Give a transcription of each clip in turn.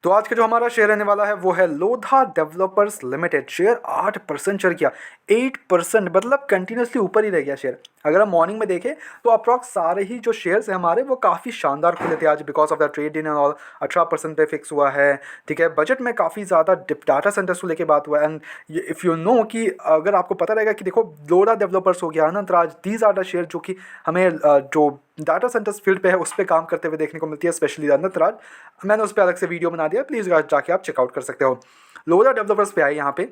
तो आज का जो हमारा शेयर रहने वाला है वो है लोधा डेवलपर्स लिमिटेड। शेयर 8% चढ़ गया, 8% मतलब कंटिन्यूसली ऊपर ही रह गया शेयर। अगर हम मॉर्निंग में देखें तो अप्रॉक्स सारे ही जो शेयर्स हैं हमारे वो काफ़ी शानदार खुले थे आज, because of the trade in and all. 18% पे फिक्स हुआ है, ठीक है। बजट में काफ़ी ज़्यादा डाटा सेंटर्स को लेके बात हुआ है। एंड इफ़ यू नो कि अगर आपको पता रहेगा कि देखो लोधा डेवलपर्स हो गया Anantraj, these are the share जो कि हमें जो डाटा सेंटर्स फील्ड पे है उस पर काम करते हुए देखने को मिलती है, स्पेशली अनंतराज। मैंने उस पर अलग से वीडियो बना दिया, प्लीज़ जाके आप चेकआउट कर सकते हो। लोधा डेवलपर्स पे आए यहाँ पे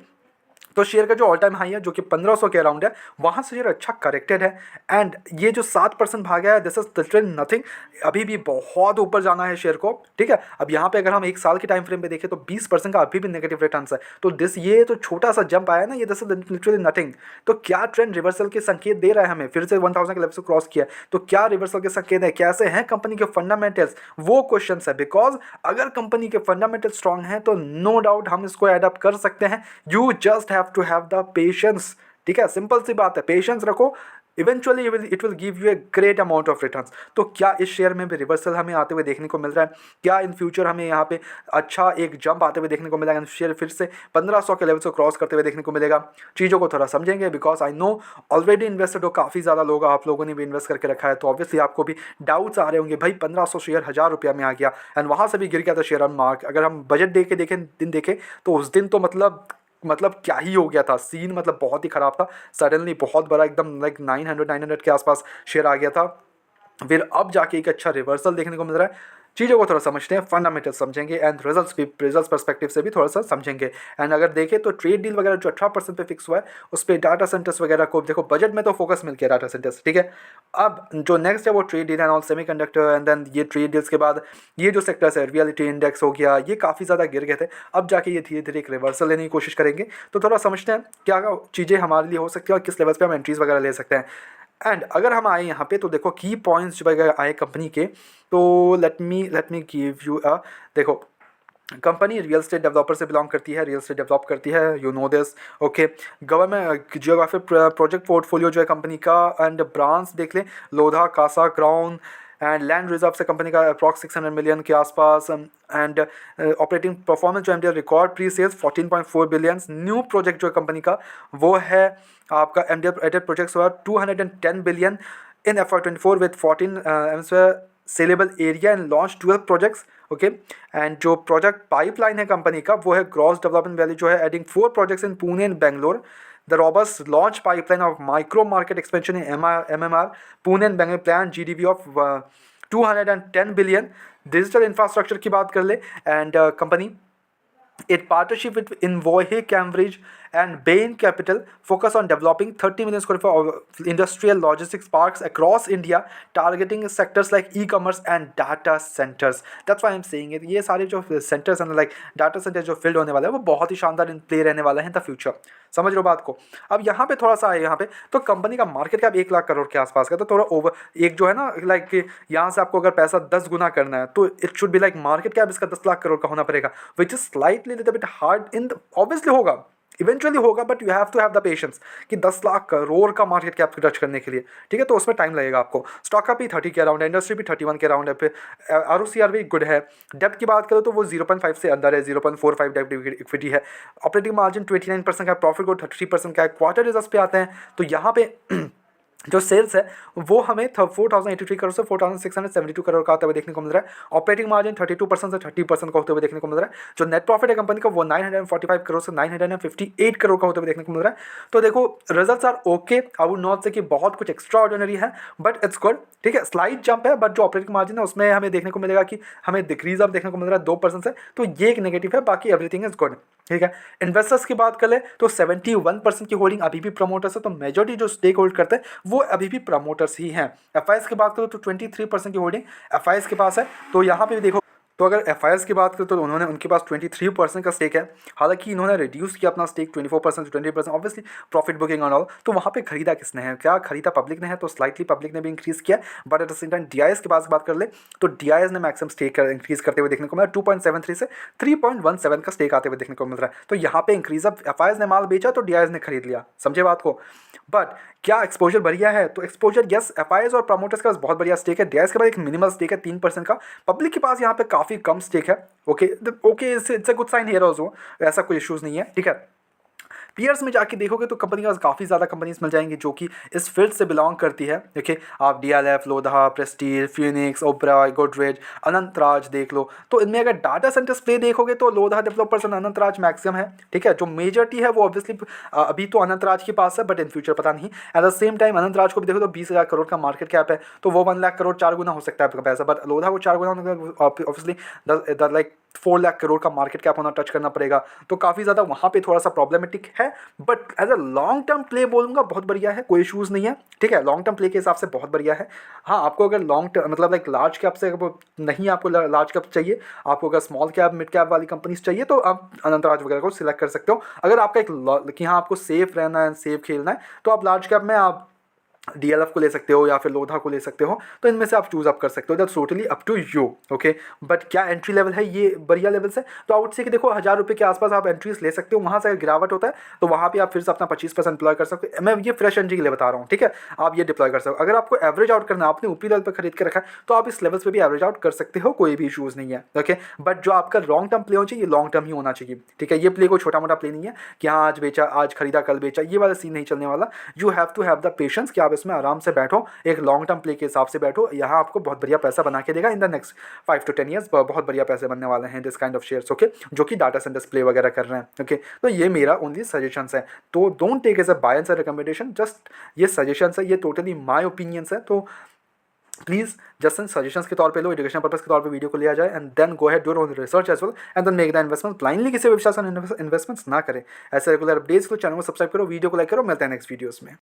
तो शेयर का जो ऑल टाइम हाई है जो कि 1500 के अराउंड है, वहाँ से शेयर अच्छा करेक्टेड है। एंड ये जो 7% भागा है, दिस इज लिटरली नथिंग। अभी भी बहुत ऊपर जाना है शेयर को, ठीक है। अब यहाँ पे अगर हम एक साल के टाइम फ्रेम पे देखें तो 20% का अभी भी नेगेटिव रिटर्न है। तो ये तो छोटा सा जंप आया ना, ये दिस इज लिटरली नथिंग। तो क्या ट्रेंड रिवर्सल के संकेत दे रहा है हमें? फिर से 1000 के लेवल से क्रॉस किया, तो क्या रिवर्सल के संकेत है? कैसे हैं कंपनी के फंडामेंटल्स? वो क्वेश्चन है। बिकॉज अगर कंपनी के फंडामेंटल स्ट्रांग हैं तो नो डाउट हम इसको एडप्ट कर सकते हैं। You just have to have the patience, ठीक है। सिंपल सी बात है, पेशेंस रखो, eventually it will give you a great amount of returns. तो क्या इस शेयर में भी रिवर्सल हमें आते हुए देखने को मिल रहा है? क्या इन फ्यूचर हमें यहाँ पे अच्छा एक जंप आते हुए देखने को मिलेगा? शेयर फिर से 1500 के लेवल से क्रॉस करते हुए देखने को मिलेगा? चीज़ों को थोड़ा समझेंगे, because I know already invested हो काफ़ी ज़्यादा लोग, आप लोगों ने भी इन्वेस्ट करके रखा है, तो ऑब्वियसली आपको भी डाउट्स आ रहे होंगे भाई 1500 शेयर 1000 रुपया में आ गया एंड वहाँ से भी गिर गया था शेयर ऑन मार्क। अगर हम बजट दे के देखें, दिन देखें, तो उस दिन तो मतलब क्या ही हो गया था सीन, मतलब बहुत ही ख़राब था। सडनली बहुत बड़ा एकदम लाइक 900 के आसपास शेयर आ गया था। फिर अब जाके एक अच्छा रिवर्सल देखने को मिल रहा है। चीज़ों को थोड़ा समझते हैं, फंडामेंटल समझेंगे एंड रिजल्ट्स पर्सपेक्टिव से भी थोड़ा सा समझेंगे। एंड अगर देखें तो ट्रेड डील वगैरह जो 18% पे फिक्स हुआ है उस पर डाटा सेंटर्स वगैरह को देखो, बजट में तो फोकस मिल गया डाटा सेंटर्स, ठीक है। अब जो नेक्स्ट है वो trade deal and all semiconductor, and then ये ट्रेड डील्स के बाद ये जो सेक्टर्स है, रियलिटी इंडेक्स हो गया, ये काफ़ी ज़्यादा गिर गए थे। अब जाके ये धीरे धीरे एक रिवर्सल लेने की कोशिश करेंगे। तो थोड़ा समझते हैं क्या चीज़ें हमारे लिए हो सकती है और किस लेवल पर हम एंट्रीज वगैरह ले सकते हैं। एंड अगर हम आए यहाँ पे तो देखो की पॉइंट्स जो अगर आए कंपनी के, तो let me give you a, देखो कंपनी रियल स्टेट डेवलपर से बिलोंग करती है, रियल स्टेट डेवलप करती है, you know this, okay. Government geographic project portfolio जो है कंपनी का, एंड ब्रांच देख लें, Lodha, Casa, crown and land reserve से कंपनी का अप्रॉक्स 600 मिलियन के आसपास। एंड ऑपरेटिंग परफॉर्मेंस जो MDL record pre sales 14.4 billion. New project जो है कंपनी का वो है आपका एमडीएल एडेड प्रोजेक्ट्स हुआ 210 billion in FY24 with 14 saleable area and launch 12 projects, okay. And जो प्रोजेक्ट पाइपलाइन है कंपनी का वो है ग्रॉस डेवलपमेंट वैल्यू जो है adding 4 projects in Pune and Bangalore. The robust launch pipeline of micro market expansion in MMR, Pune and Bangalore plan GDP of 210 billion. Digital infrastructure की बात कर ले and company in partnership with Invohe Cambridge and Bain Capital focus on developing 30 million square foot of industrial logistics parks across India, targeting sectors like e-commerce and data centers. That's why I'm saying it. ये सारे जो centers हैं like data centers जो field होने वाला है वो बहुत ही शानदार play रहने वाला है in the future. समझ लो बात को। अब यहाँ पे थोड़ा सा है, यहाँ पे तो कंपनी का मार्केट कैप 1 लाख करोड़ के आसपास का, तो थोड़ा ओवर एक जो है ना लाइक यहाँ से आपको अगर पैसा 10 गुना करना है तो it should be like market cap इसका 10 लाख करोड़ का होना पड़ेगा, which is slightly little bit hard in, obviously होगा, इवेंचुअली होगा, but you have to have the patience कि 10 लाख करोड़ का मार्केट कैप टच करने के लिए, ठीक है। तो उसमें टाइम लगेगा आपको। स्टॉक का भी 30 के अराउंड है, इंडस्ट्री भी 31 के अराउंड है, फिर आरओसीआर भी गुड है। डेप्ट की बात करें तो वो 0.5 से अंदर है, 0.45 डेप्ट इक्विटी है। ऑपरेटिंग मार्जिन 29% का, प्रॉफिट को 33% का है। क्वार्टर रिजल्ट्स पे आते हैं तो यहाँ पे जो सेल्स है वो हमें 4083 करोड़ से 4672 करोड़ का आते हुए देखने को मिल रहा है। ऑपरेटिंग मार्जिन 32% से 30% का होते हुए देखने को मिल रहा है। जो नेट प्रॉफिट है कंपनी का वो 945 करोड़ से 958 करोड़ का होते हुए देखने को मिल रहा है। तो देखो results are okay, I would not say कि बहुत कुछ एक्स्ट्रा ऑर्डिनरी है, बट इट्स गुड, ठीक है। स्लाइड जंप है, बट जो ऑपरेटिंग मार्जिन है उसमें हमें देखने को मिलेगा कि हमें डिक्रीज अब देखने को मिल रहा है 2% से, तो ये एक नेगेटिव है, बाकी एवरीथिंग इज गुड, ठीक है। इन्वेस्टर्स की बात कर ले तो 71% की होल्डिंग अभी भी प्रमोटर्स है, तो मेजोरिटी जो स्टेक होल्ड करते हैं वो अभी भी प्रमोटर्स ही हैं। एफआईएस की बात करो तो 23% की होल्डिंग एफआईएस के पास है। तो यहाँ पे भी देखो, तो अगर एफआईएस की बात करें तो उन्होंने उनके पास 23% का स्टेक है। हालांकि इन्होंने रिड्यूस किया अपना स्टेक 24% से 20%, ऑब्वियसली प्रॉफिट बुकिंग और ऑल। तो वहाँ पे खरीदा किसने है? क्या खरीदा पब्लिक ने है? तो स्लाइटली पब्लिक ने भी इंक्रीज किया, but at the same time DIIs के पास बात कर ले तो डीआईएस ने मैक्सिमम स्टेक इंक्रीज करते हुए देखने को मिला, 2.73 से 3.17 का स्टेक आते हुए देखने को मिल रहा है। तो यहाँ पे इंक्रीज, अब एफआईएस ने माल बेचा तो डीआईएस ने खरीद लिया, समझे बात को। बट क्या एक्सपोजर बढ़िया है? तो एक्सपोजर यस, एफआईएस और प्रमोटर्स के पास बहुत बढ़िया स्टेक है। डीआईएस के पास एक मिनिमल स्टेक है 3% का। पब्लिक के पास यहाँ पे काफ़ी काफ़ी कम स्टेक है। Okay okay, it's a good sign here also, ऐसा कोई इशूज़ नहीं है, ठीक है। पीयर्स में जाके देखोगे तो कंपनी का काफ़ी ज़्यादा कंपनीज मिल जाएंगी जो कि इस फील्ड से बिलोंग करती है। देखिए आप DLF, Lodha, Prestige, Phoenix, Oberoi, Godrej, Anantraj देख लो। तो इनमें अगर डाटा सेंटर्स प्ले देखोगे तो लोधा डेवलपर्स और अनंतराज मैक्सिमम है, ठीक है। जो मेजॉरिटी है वो ऑब्वियसली अभी तो अनंतराज के पास है, बट इन फ्यूचर पता नहीं। At the same time Anantraj को भी देखो तो 20,000 करोड़ का मार्केट कैप है, तो वो 1 लाख करोड़ 4 गुना हो सकता है आपका पैसा, बट लोधा को 4 गुना ऑब्वियसली लाइक 4 लाख करोड़ का मार्केट कैप होना टच करना पड़ेगा, तो काफ़ी ज़्यादा वहाँ पे थोड़ा सा प्रॉब्लमेटिक है। But as a long term play बोलूँगा बहुत बढ़िया है, कोई इशूज़ नहीं है, ठीक है। लॉन्ग टर्म प्ले के हिसाब से बहुत बढ़िया है। हाँ, आपको अगर लॉन्ग टर्म मतलब लाइक लार्ज कैप से नहीं, आपको लार्ज कैप चाहिए, आपको अगर स्मॉल कैप मिड कैप वाली कंपनीज चाहिए तो आप अनंतराज वगैरह को सिलेक्ट कर सकते हो। अगर आपका एक कि हाँ आपको सेफ रहना है, सेफ खेलना है, तो आप लार्ज कैप में आप डीएलएफ को ले सकते हो या फिर लोधा को ले सकते हो, तो इनमें से आप चूज अप कर सकते हो, that's totally up to you. Okay, but क्या एंट्री लेवल है, ये बढ़िया लेवल से, तो आउट से कि देखो 1000 रुपये के आसपास आप एंट्रीज ले सकते हो। वहाँ से अगर गिरावट होता है तो वहाँ पे आप फिर से अपना 25% डिप्लॉय कर सकते हो। मैं ये फ्रेश एंट्री के लिए बता रहा हूँ, ठीक है, आप ये डिप्लॉय कर सकते हो। अगर आपको एवरेज आउट करना है, आपने ऊपरी लेवल पर खरीद के रखा है, तो आप इस लेवल्स पे भी एवरेज आउट कर सकते हो, कोई भी इशूज़ नहीं है। ओके, बट जो आपका लॉन्ग टर्म प्ले होना चाहिए, ये लॉन्ग टर्म ही होना चाहिए, ठीक है। ये प्ले कोई छोटा मोटा प्ले नहीं है कि हाँ आज बेचा, आज खरीदा, कल बेचा, ये वाला सीन नहीं चलने वाला। You have to have the patience कि आप इसमें आराम से बैठो, एक लॉन्ग टर्म प्ले के हिसाब से बैठो। यहाँ आपको बहुत बढ़िया पैसा बना के देगा in the next 5 to 10 years, बहुत बढ़िया पैसे बनने वाले हैं this kind of shares, okay, जो कि डाटा सेंटर्स प्ले वगैरह कर रहे हैं। ओके, तो ये मेरा ओनली सजेशंस है, तो don't take as a buy and sell recommendation, just ये सजेशंस है, ये टोटली माय ओपिनियंस है। तो प्लीज जस्ट इन सजेशंस के तौर पे लो, एजुकेशन पर्पस के तौर पे वीडियो को लिया जाए, and then go ahead do your own research as well, and then make the investment. Blindly किसी भी विश्वास इन्वेस्टमेंट्स ना करें। ऐसे रेगुलर अपडेट्स को चैनल को सब्सक्राइब करो, वीडियो को लाइक करो। मिलते हैं नेक्स्ट वीडियोस में।